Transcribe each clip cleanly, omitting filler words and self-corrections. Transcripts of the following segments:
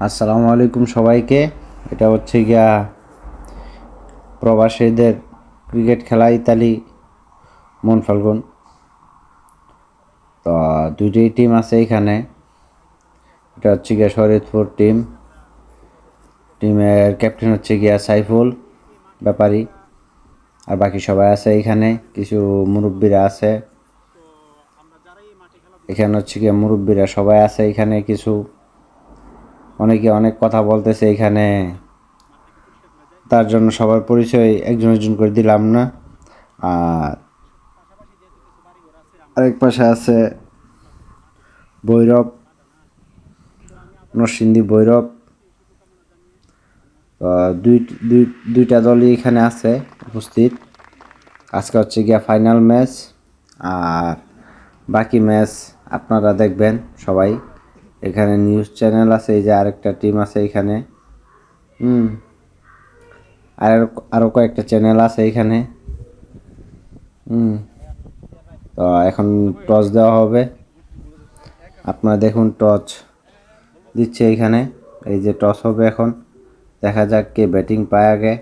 আসসালামু আলাইকুম সবাইকে। এটা হচ্ছে গিয়া প্রবাসীদের ক্রিকেট খেলা ইতালি মন ফাল্গুন। তো দুইটাই টিম আছে এখানে। এটা হচ্ছে গিয়া শরীয়তপুর টিমের ক্যাপ্টেন হচ্ছে গিয়া সাইফুল ব্যাপারী, আর বাকি সবাই আছে এখানে। কিছু মুরব্বীরা আছে এখানে, হচ্ছে গিয়া মুরব্বীরা সবাই আছে এখানে। কিছু অনেকে অনেক কথা বলতেছে এখানে, তার জন্য সবার পরিচয় একজন একজন করে দিলাম না। আর আরেক পাশে আছে ভৈরব, নরসিংদী ভৈরব। দুই দুইটা দলই এখানে আছে উপস্থিত। আজকে হচ্ছে গিয়া ফাইনাল ম্যাচ, আর বাকি ম্যাচ আপনারা দেখবেন সবাই। এখানে নিউজ চ্যানেল আছে, এই যে আরেকটা টিম আছে এখানে। হুম আর আরও কয়েকটা চ্যানেল আছে এখানে। হুম তো এখন টস দেওয়া হবে। আপনারা দেখুন, টস দিচ্ছে এখানে। এই যে টস হবে এখন, দেখা যাক কে ব্যাটিং পায় আগে।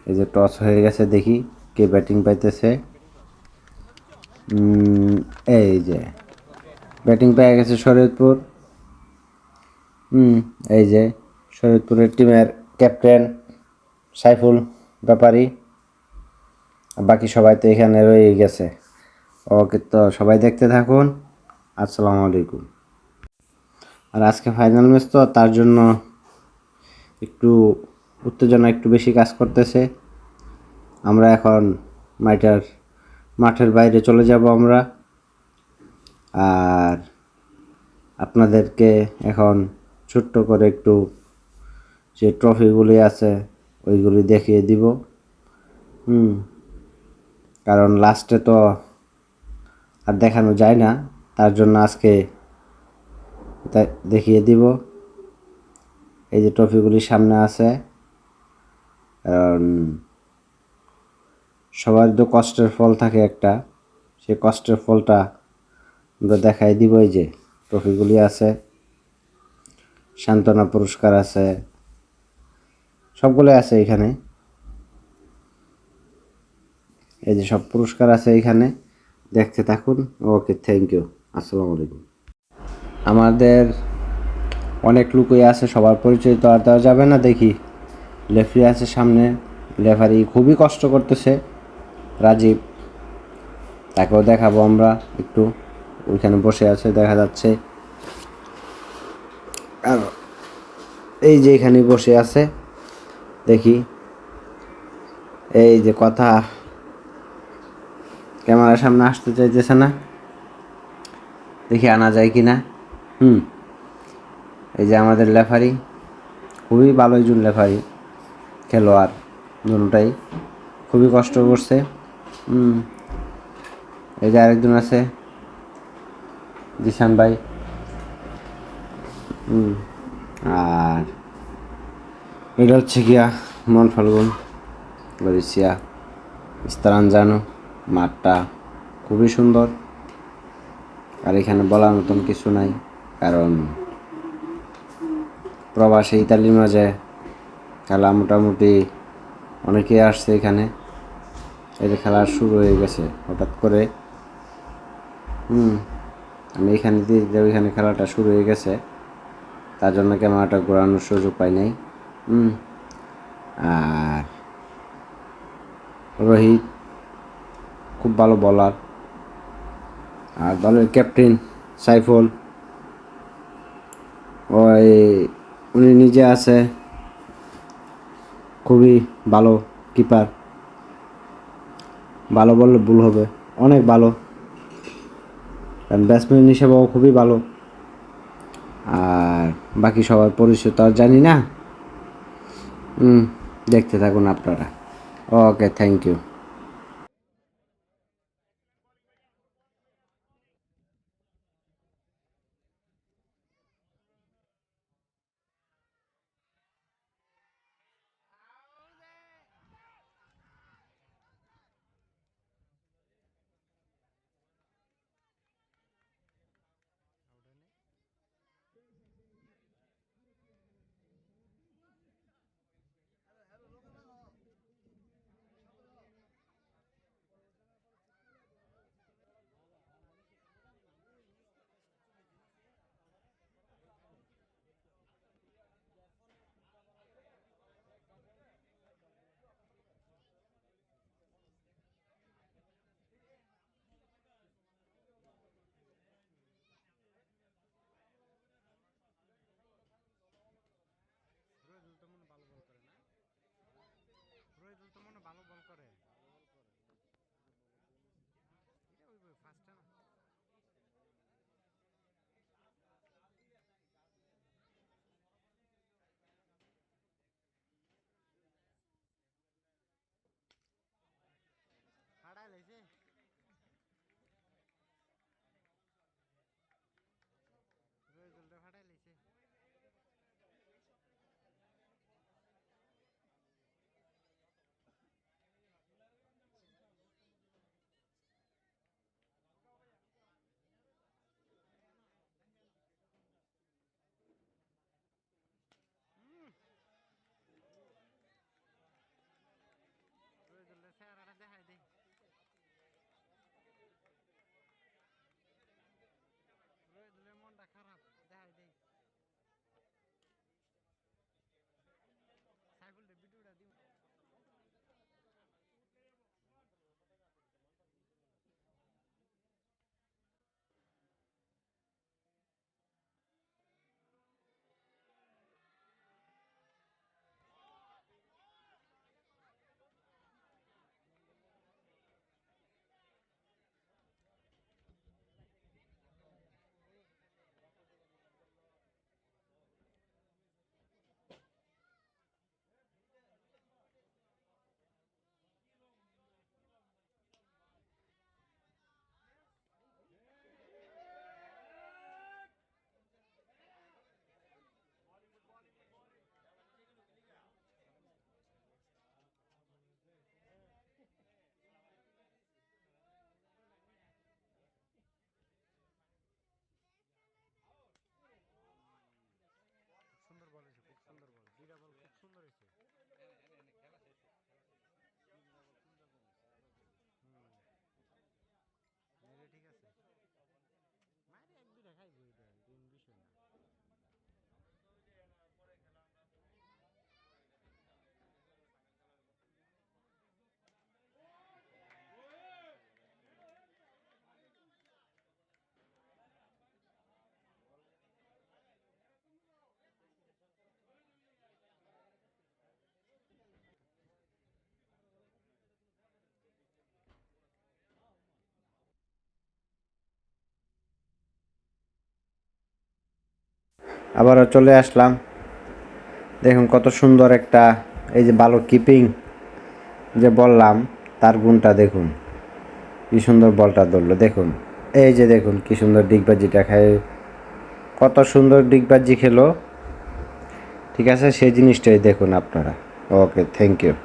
এই যে টস হয়ে গেছে, দেখি কে ব্যাটিং পাইতেছে। এই যে ব্যাটিং পেয়ে গেছে শরীয়তপুর। এই যে শরীয়তপুরের টিমের ক্যাপ্টেন সাইফুল ব্যাপারী। বাকি সবাই তো এখানে রয়ে গেছে। ওকে, তো সবাই দেখতে থাকুন। আসসালামু আলাইকুম। আর আজকে ফাইনাল ম্যাচ, তো তার জন্য একটু উত্তেজনা একটু বেশি কাজ করতেছে। আমরা এখন মাঠের বাইরে চলে যাব আমরা। আর আপনাদেরকে এখন ছোট্ট করে একটু যে ট্রফিগুলি আছে ওইগুলি দেখিয়ে দিব। কারণ লাস্টে তো আর দেখানো যায় না, তার জন্য আজকে দেখিয়ে দিব। এই যে ট্রফিগুলি সামনে আছে, কারণ সবার তো কষ্টের ফল থাকে একটা, সেই কষ্টের ফলটা আমরা দেখাই দিব। এই যে ট্রফিগুলি আছে, সান্ত্বনা পুরস্কার আছে, সবগুলো আছে এখানে। এই যে সব পুরস্কার আছে এখানে, দেখতে থাকুন। ওকে, থ্যাংক ইউ। আসসালামু আলাইকুম। আমাদের অনেক লোকই আছে, সবার পরিচয় তো আর দেওয়া যাবে না। দেখি লেফারি আছে সামনে, লেফারি খুবই কষ্ট করতেছে, রাজীব। তাকেও দেখাবো আমরা একটু। ওইখানে বসে আছে দেখা যাচ্ছে, আর এই যে এখানে বসে আছে। দেখি, এই যে কথা ক্যামেরার সামনে আসতে চাইতেছে না, দেখি আনা যায় কি না। এই যে আমাদের লেফারি, খুবই ভালো একজন লেফারি, খেলোয়াড় দুটাই, খুবই কষ্ট করছে। এই যে আরেকজন আছে, জিসান ভাই। আর এটা হচ্ছে গিয়া মন ফাল্গুন গরিসিয়া জানো। মাঠটা খুবই সুন্দর, আর এখানে বলার মতন কিছু নাই, কারণ প্রবাসী ইতালির মাঝে খেলা মোটামুটি অনেকেই আসছে এখানে। এই যে খেলা শুরু হয়ে গেছে হঠাৎ করে। আমি এখানে দিয়ে ওইখানে খেলাটা শুরু হয়ে গেছে, তার জন্য ক্যামেরাটা ঘোরানোর সুযোগ পাই নাই। আর রোহিত খুব ভালো বলার, আর দলের ক্যাপ্টেন সাইফুল, ওই উনি নিজে আছে, খুবই ভালো কিপার। ভালো বললে ভুল হবে, অনেক ভালো, কারণ ব্যাটসম্যান হিসেবেও খুবই ভালো। আর বাকি সবার পরিচয় তো আর জানি না। দেখতে থাকুন আপনারা। ওকে, থ্যাংক ইউ। সুন্দর হয়েছে। ঠিক আছে, মারে এক দুটা খাইবো, এটা তিন বিষয় না। আবারও চলে আসলাম, দেখুন কত সুন্দর একটা, এই যে ভালো কিপিং যে বললাম তার গুণটা দেখুন, কি সুন্দর বলটা ধরলো দেখুন। এই যে দেখুন কি সুন্দর ডিগবাজিটা খায়, কত সুন্দর ডিগবাজি খেলো। ঠিক আছে, সেই জিনিসটাই দেখুন আপনারা। ওকে, থ্যাংক ইউ।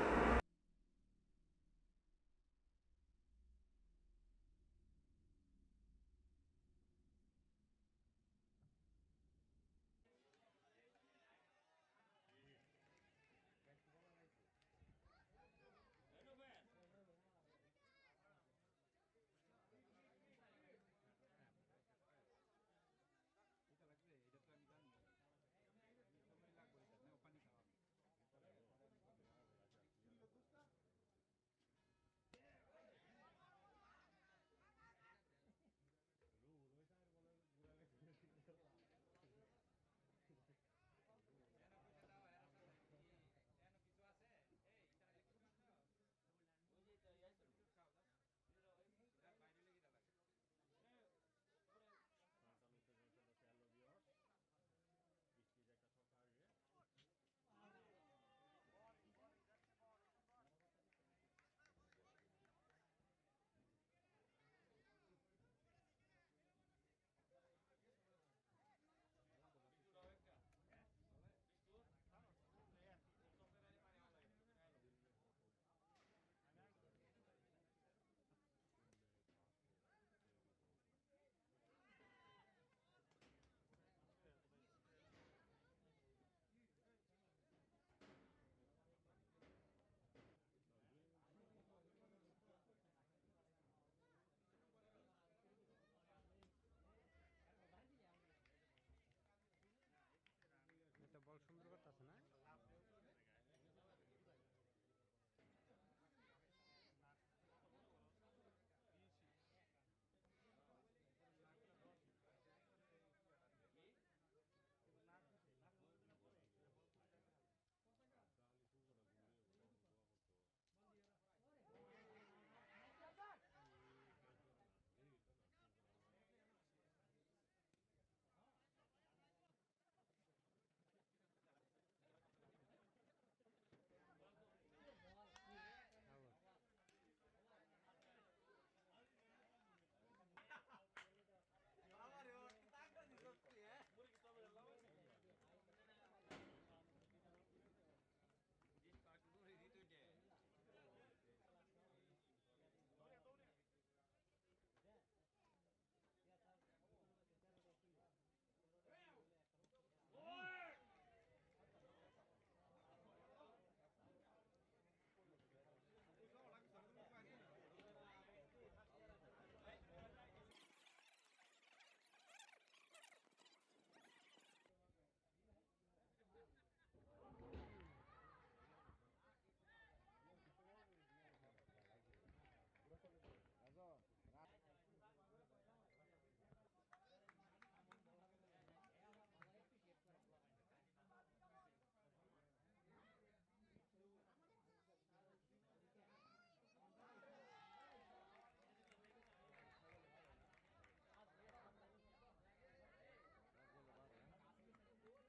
এটা বল সুন্দর করতেছে না।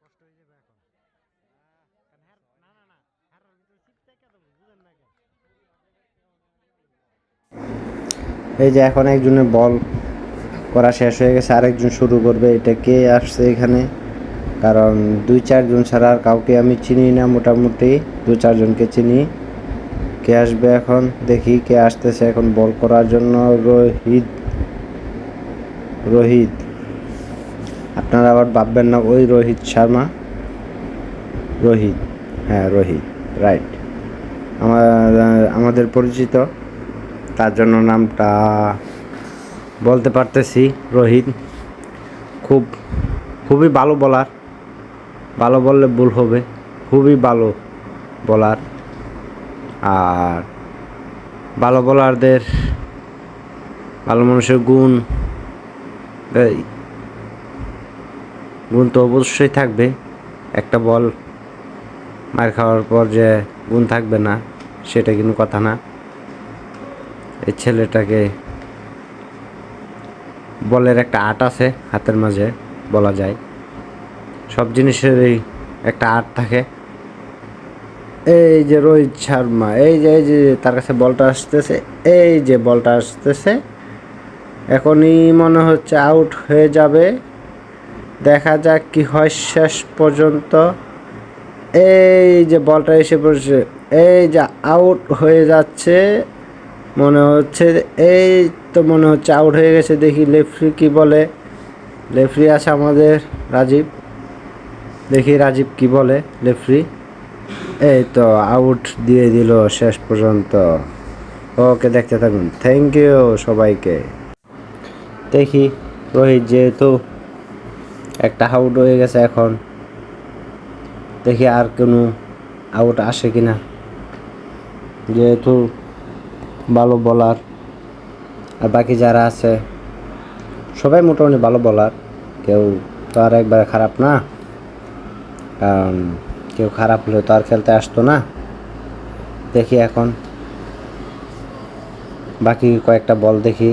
কষ্ট হয়ে যাবে এখন, না না না, হারার ভিতরে চিপতে কে দেবো, বুঝেন না কেন। এই যে এখন একজনের বল করা শেষ হয়ে গেছে, আরেকজন শুরু করবে। এটা কে আসছে এখানে, কারণ 2-4 জন ছাড়া আর কাউকে আমি চিনি না, মোটামুটি 2-4 জনকে চিনি। কে আসবে এখন, দেখি কে আসতেছে এখন বল করার জন্য। রোহিত, রোহিত, আপনারা আবার ভাববেন না ওই রোহিত শর্মা, রোহিত, হ্যাঁ রোহিত, রাইট। আমাদের পরিচিত, তার জন্য নামটা বলতে পারতেছি। রোহিত খুবই ভালো বলার, ভালো বললে ভুল হবে, খুবই ভালো বলার। আর ভালো বলারদের ভালো মানুষের গুণ গুণ তো অবশ্যই থাকবে। একটা বল মার খাওয়ার পর যে গুণ থাকবে না সেটা কিন্তু কথা না। এই ছেলেটাকে বলের একটা আর্ট আছে হাতের মাঝে, বলা যায় সব জিনিসেরই একটা আর্ট থাকে। এই যে রোহিত শর্মা, এই যে তার কাছে বলটা আসতেছে, এই যে বলটা আসতেছে, এখনই মনে হচ্ছে আউট হয়ে যাবে। দেখা যাক কি হয় শেষ পর্যন্ত। এই যে বলটা এসে পড়ছে, এই যে আউট হয়ে যাচ্ছে মনে হচ্ছে। এই তো মনে হচ্ছে আউট হয়ে গেছে। দেখি রেফারি কি বলে। রেফারি আছে আমাদের রাজীব, দেখি রাজীব কি বলে রেফারি। এই তো আউট দিয়ে দিল শেষ পর্যন্ত। ওকে, দেখতে থাকুন। থ্যাংক ইউ সবাইকে। দেখি রোহিত যেহেতু একটা আউট হয়ে গেছে, এখন দেখি আর কোনো আউট আসে কিনা। যেহেতু ভালো বলার, আর বাকি যারা আছে সবাই মোটামুটি ভালো বলার, কেউ তো আর একবারে খারাপ না। কারণ কেউ খারাপ হলে তো আর খেলতে আসতো না। দেখি এখন বাকি কয়েকটা বল দেখি,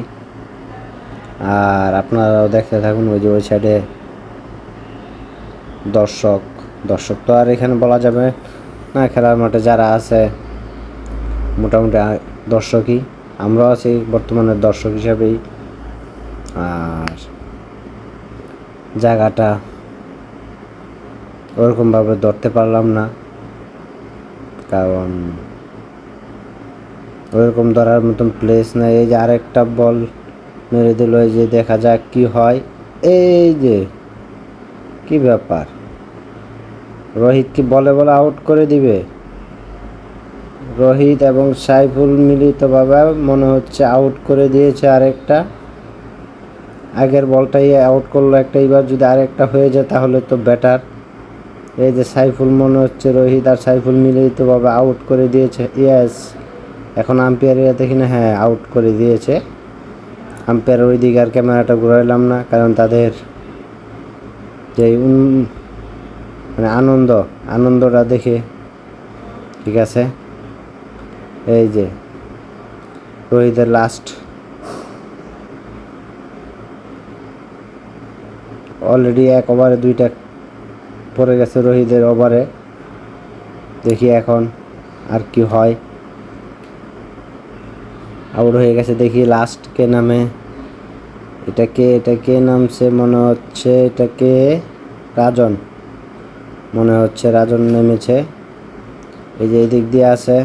আর আপনারাও দেখতে থাকুন। ওই যে ওই সাইডে দর্শক তো আর এখানে বলা যাবে না। খেলার মাঠে যারা আছে মোটামুটি দর্শকই, আমরাও আছি বর্তমানে দর্শক হিসাবেই। আর জায়গাটা ওরকমভাবে ধরতে পারলাম না, কারণ ওরকম ধরার মতন প্লেস নেই। এই যে আরেকটা বল মেরে দিল, এই যে দেখা যাক কি হয়। এই যে কি ব্যাপার, রোহিত কি বলে আউট করে দিবে? রোহিত এবং সাইফুল মিলিতভাবে মনে হচ্ছে আউট করে দিয়েছে আরেকটা। আগের বলটাই আউট করলো একটা, এবার যদি আরেকটা হয়ে যায় তাহলে তো বেটার। এই যে সাইফুল মনে হচ্ছে রোহিত আর সাইফুল মিলিতভাবে আউট করে দিয়েছে। ইয়েস, এখন আম্পায়ার দেখি না, হ্যাঁ আউট করে দিয়েছে। আম্পায়ার ওই দিকে আর ক্যামেরাটা ঘুরাইলাম না, কারণ তাদের যে মানে আনন্দটা দেখে। ঠিক আছে, এই যে রোহিতের লাস্ট অলরেডি এক ওভারে 2টা পড়ে গেছে রোহিতের ওভারে। দেখি এখন আর কি হয়। আউট হয়ে গেছে, দেখি লাস্ট কে নামে। এটা কে নামছে মনে হচ্ছে, এটাকে রাজন মনে হচ্ছে, রাজন নেমেছে। এই যে এই দিক দিয়ে আছে,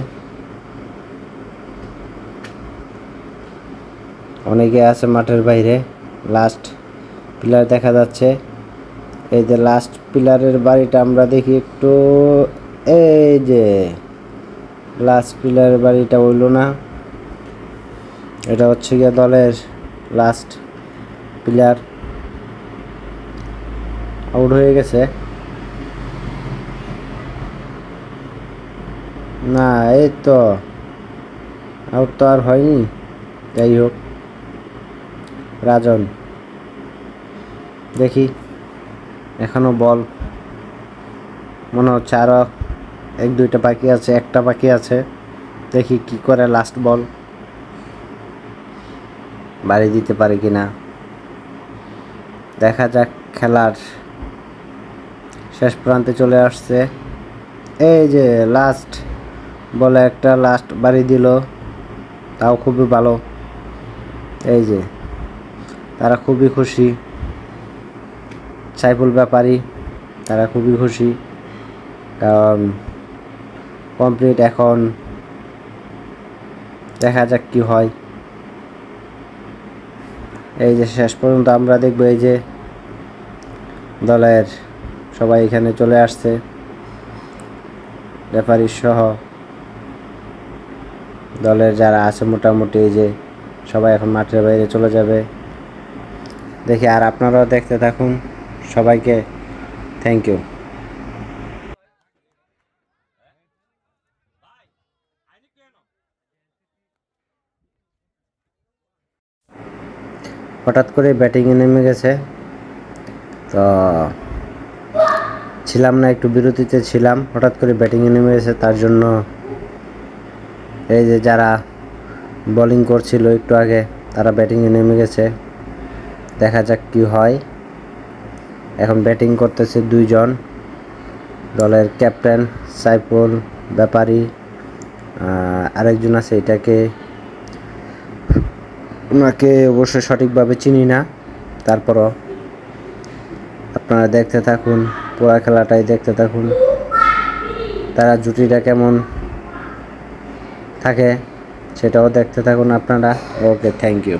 অনেকে আছে মাঠের বাইরে। লাস্ট পিলার দেখা যাচ্ছে, এই যে লাস্ট পিলারের বাড়িটা আমরা দেখি একটু। এই যে লাস্ট পিলারের বাড়িটা হইল না, এটা হচ্ছে গিয়ে দলের লাস্ট পিলার। আউট হয়ে গেছে না, এই তো আউট তো আর হয়নি। যাই হোক, রাজন দেখি এখনো বল মনে হচ্ছে আরো 1-2টা বাকি আছে, একটা বাকি আছে। দেখি কি করে লাস্ট বল বাড়ি দিতে পারে কিনা। দেখা যাক, খেলার শেষ প্রান্তে চলে আসছে। এই যে লাস্ট বলে একটা লাস্ট বাড়ি দিল, তাও খুবই ভালো। এই যে তারা খুবই খুশি, সাইফুল ব্যাপারী তারা খুবই খুশি, কারণ কমপ্লিট। এখন দেখা যাক কি হয়। এই যে শেষ পর্যন্ত আমরা দেখবো, এই যে দলের সবাই এখানে চলে আসছে। রেফারি সহ দলের যারা আছে মোটামুটি এই যে সবাই এখন মাঠের বাইরে চলে যাবে। দেখি আর আপনারাও দেখতে থাকুন। সবাইকে থ্যাংক ইউ। হঠাৎ করে ব্যাটিংয়ে নেমে গেছে, তো ছিলাম না, একটু বিরতিতে ছিলাম, হঠাৎ করে ব্যাটিংয়ে নেমে গেছে। তার জন্য এই যে যারা বোলিং করছিল একটু আগে তারা ব্যাটিংয়ে নেমে গেছে। দেখা যাক কি হয়। এখন ব্যাটিং করতেছে দুইজন, দলের ক্যাপ্টেন সাইফুল ব্যাপারী, আরেকজন আছে, এটাকে ওনাকে অবশ্য সঠিকভাবে চিনি না, তারপরও আপনারা দেখতে থাকুন, পুরা খেলাটাই দেখতে থাকুন, তারা জুটিটা কেমন থাকে সেটাও দেখতে থাকুন আপনারা। ওকে, থ্যাংক ইউ।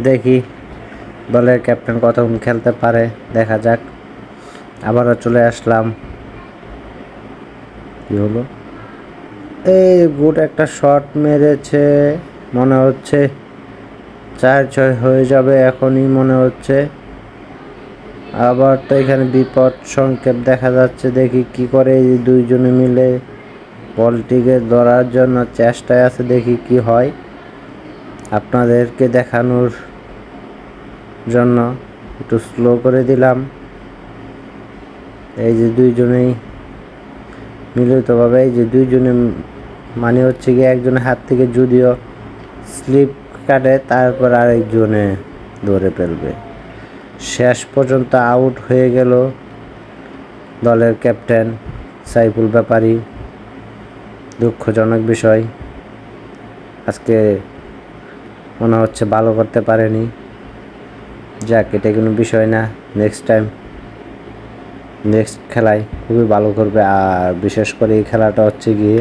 দেখি দলের ক্যাপ্টেন কতক্ষণ খেলতে পারে, দেখা যাক। আবারও চলে আসলাম। কি হলো? এই গুড একটা শট মেরেছে, মনে হচ্ছে 4-6 হয়ে যাবে এখনই মনে হচ্ছে। আবার তো এখানে বিপদ সংকেত দেখা যাচ্ছে, দেখি কি করে এই দুইজনে মিলে বলটিকে ধরার জন্য চেষ্টায় আছে, দেখি কি হয়। আপনাদেরকে দেখানোর জন্য একটু স্লো করে দিলাম। এই যে দুইজনেই মিলিতভাবে, এই যে দুইজনে মানে হচ্ছে কি একজনের হাত থেকে যদিও স্লিপ কাটে তারপর আরেকজনে ধরে ফেলবে। শেষ পর্যন্ত আউট হয়ে গেল দলের ক্যাপ্টেন সাইফুল ব্যাপারী। দুঃখজনক বিষয়, আজকে মনে হচ্ছে ভালো করতে পারেনি। যাক, এটা কোনো বিষয় না, নেক্সট খেলায় খুবই ভালো করবে। আর বিশেষ করে এই খেলাটা হচ্ছে গিয়ে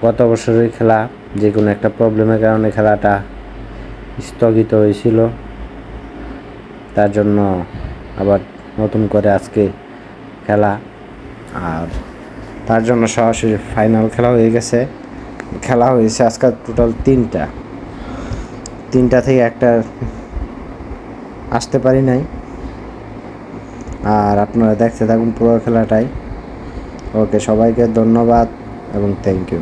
গত বছরের খেলা, যে কোনো একটা প্রবলেমের কারণে খেলাটা স্থগিত হয়েছিল, তার জন্য আবার নতুন করে আজকে খেলা। আর তার জন্য সরাসরি ফাইনাল খেলা হয়ে গেছে। খেলা হয়েছে আজকে টোটাল তিনটা থেকে একটা আসতে পারি নাই। আর আপনারা দেখতে থাকুন পুরো খেলাটাই। ওকে, সবাইকে ধন্যবাদ এবং থ্যাংক ইউ।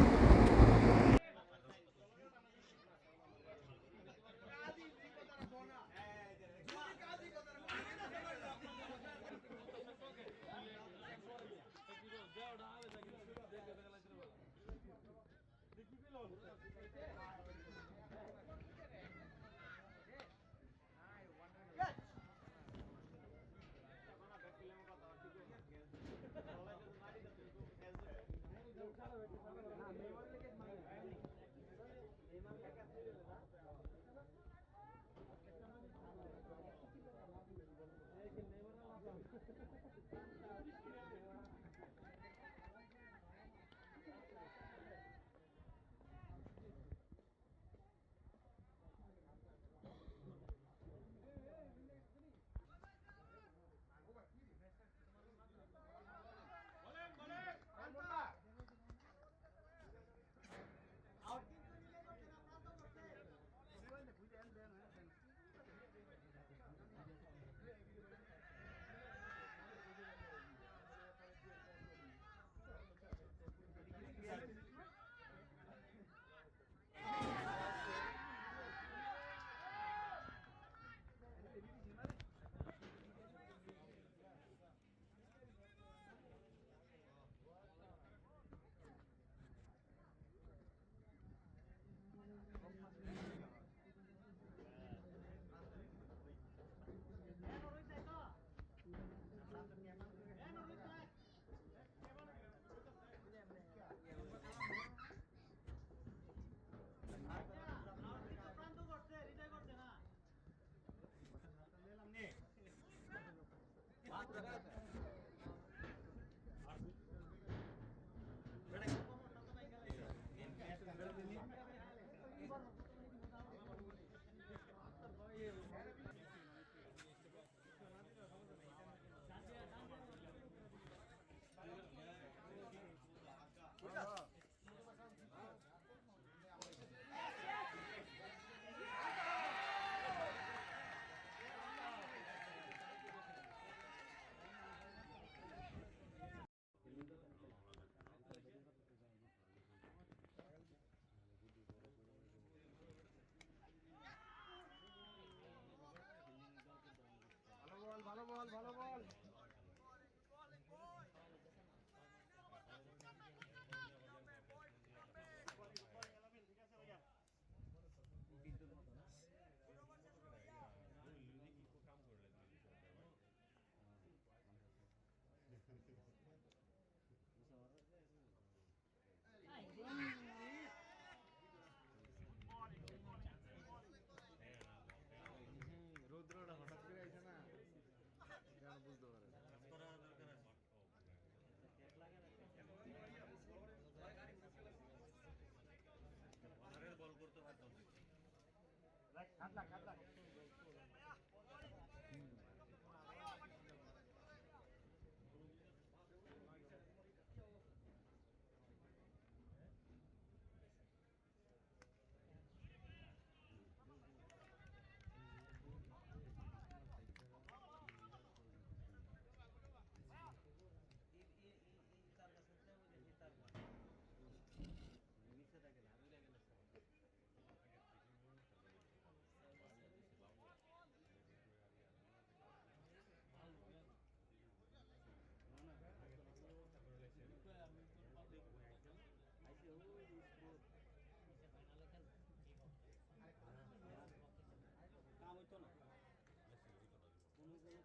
কাম হইতো না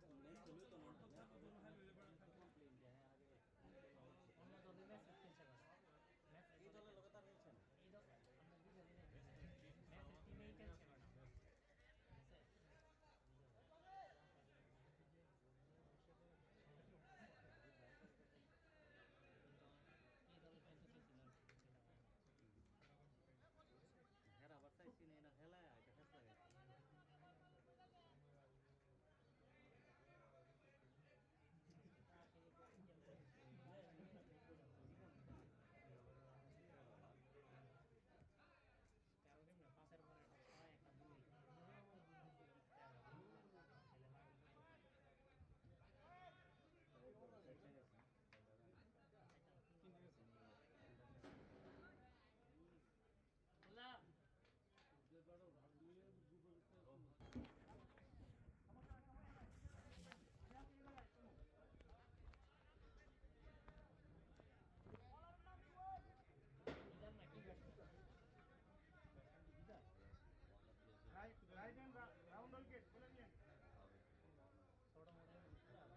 কোনো ম্যাচ হইতো তো না কমপ্লেইন দেয় আগে অন্য দলের ম্যাচ খেলছে না এই দলের লগে তার খেলছে না এই দল আমরা বুঝে দিই ম্যাচ টিমেই খেলছে না এই দল খেলতে চেয়েছিলাম হেরা আবার চাইছি না এনা হেলায় এটা হেস লাগাইছে পাশের পরে একটা দুই राइट एंड राउंड विकेट बोले नहीं थोड़ा मोड़ा तो नहीं वेट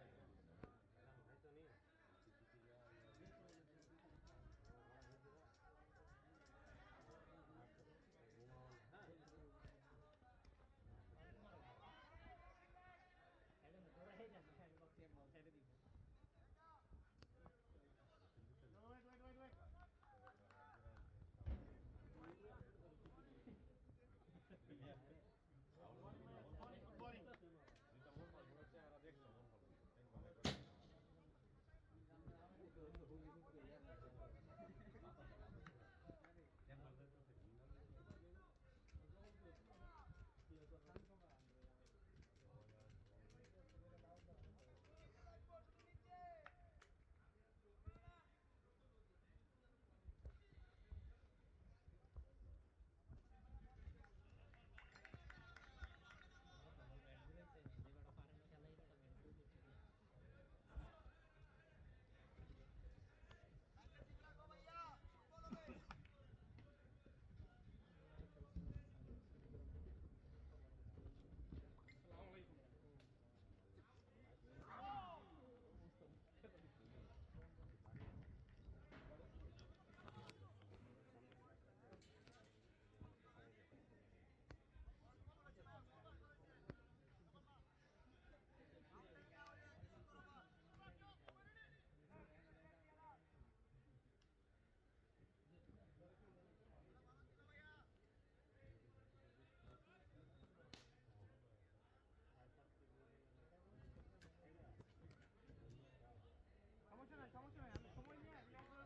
সমস্যা নাই আমি সময় নিয়ে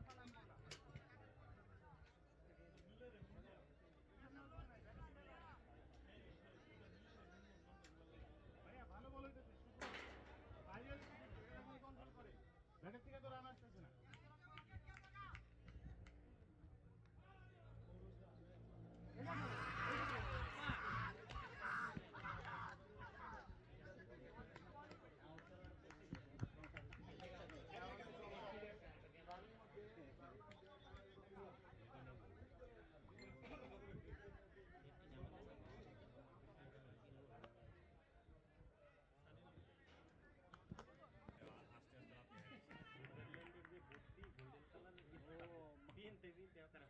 পালাম ভাইয়া ভালো বল হইতেছে বাইরে কন্ট্রোল করে ব্যাটের থেকে তো রান আসতেছে না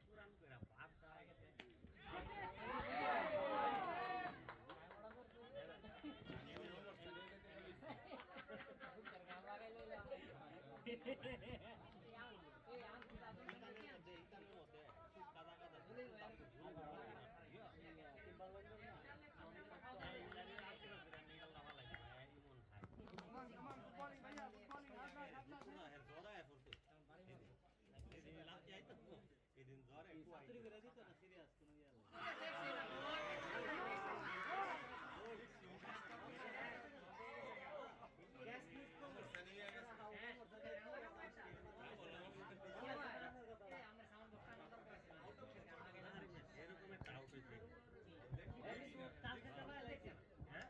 পুরান করে ভাত খাওয়া গেছে কাদা কাদা ছাত্রী করে দিত না সিরিয়াস কোনো ইয়ে না গ্যাস মিস করলো এরকম একটা আউট হইছে কাল খেতে পারে লাগছে হ্যাঁ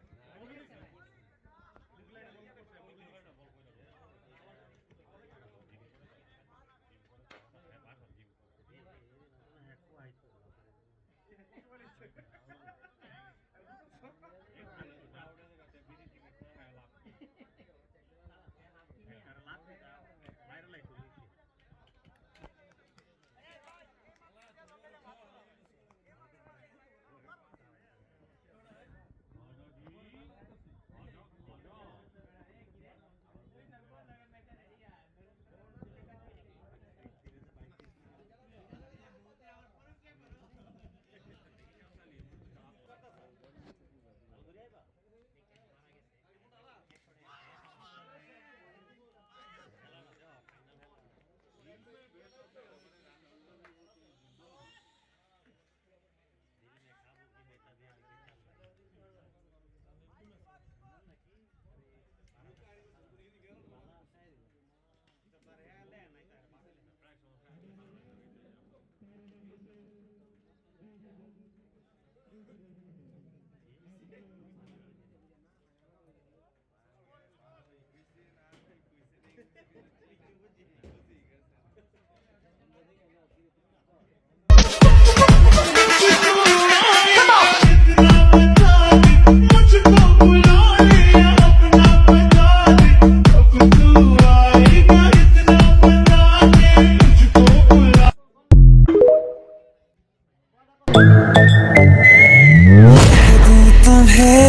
तुम्हें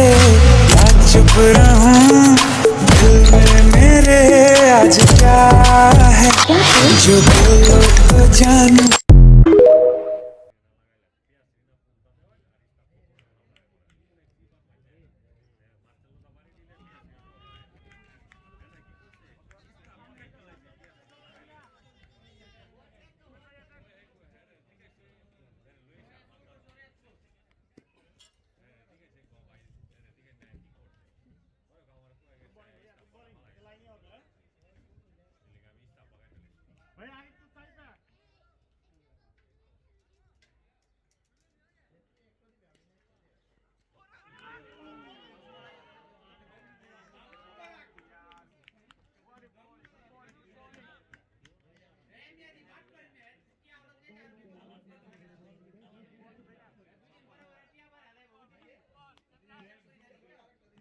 या चुप रहूं दिल में मेरे आज क्या है जो बोलो तो जानू ভাই আগে তো চাইবা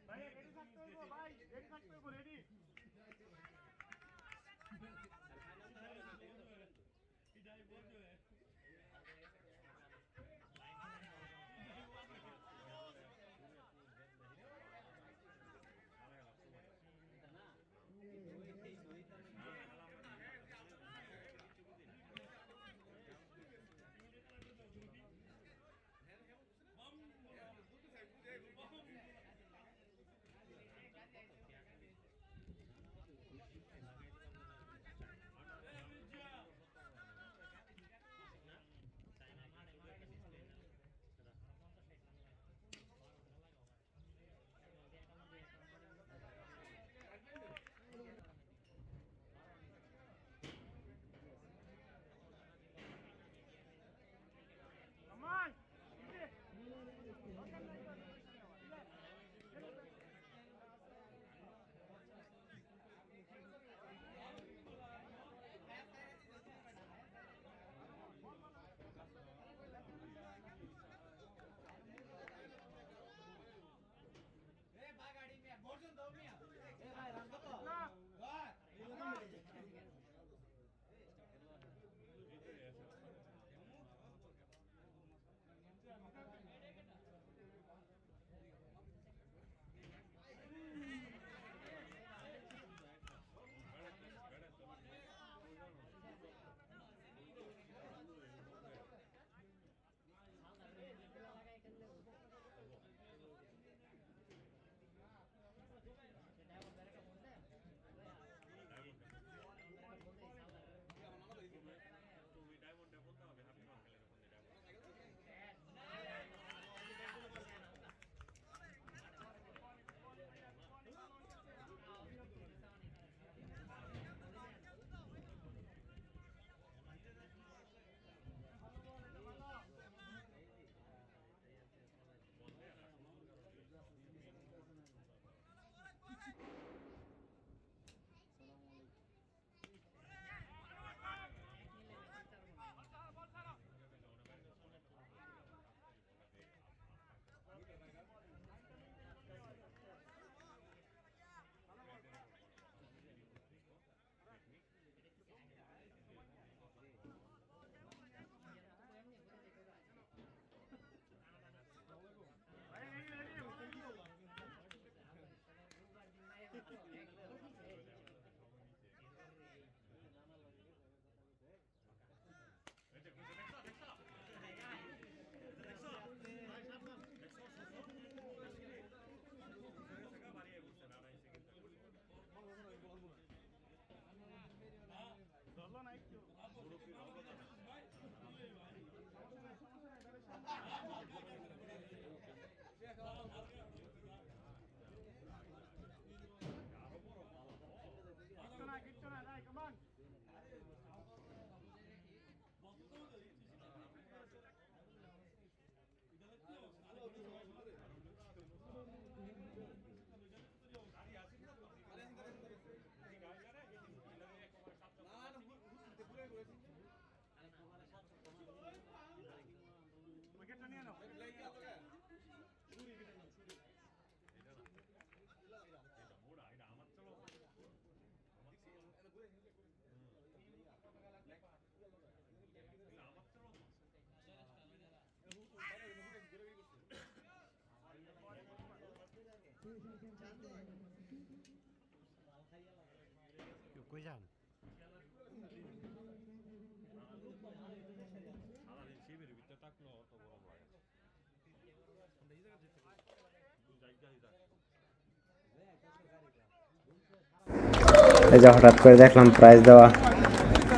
ভাই রেডি থাকতে হইব ভাই রেডি থাকতে হইব রেডি উইকেটটা নিয়ে নাও কই যান সারাদিন শিবের ভিতরে থাকলো অত গরম লাগে এই যে হঠাৎ করে দেখলাম প্রাইজ দেওয়া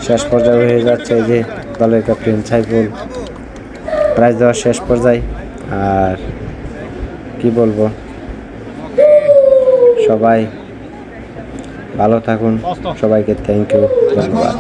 শেষ পর্যায়ে হয়ে যাচ্ছে। এই যে দলের ক্যাপ্টেন সাইফুল প্রাইজ দেওয়া শেষ পর্যায়ে। আর কি বলবো, সবাই ভালো থাকুন, সবাইকে থ্যাংক ইউ, ধন্যবাদ।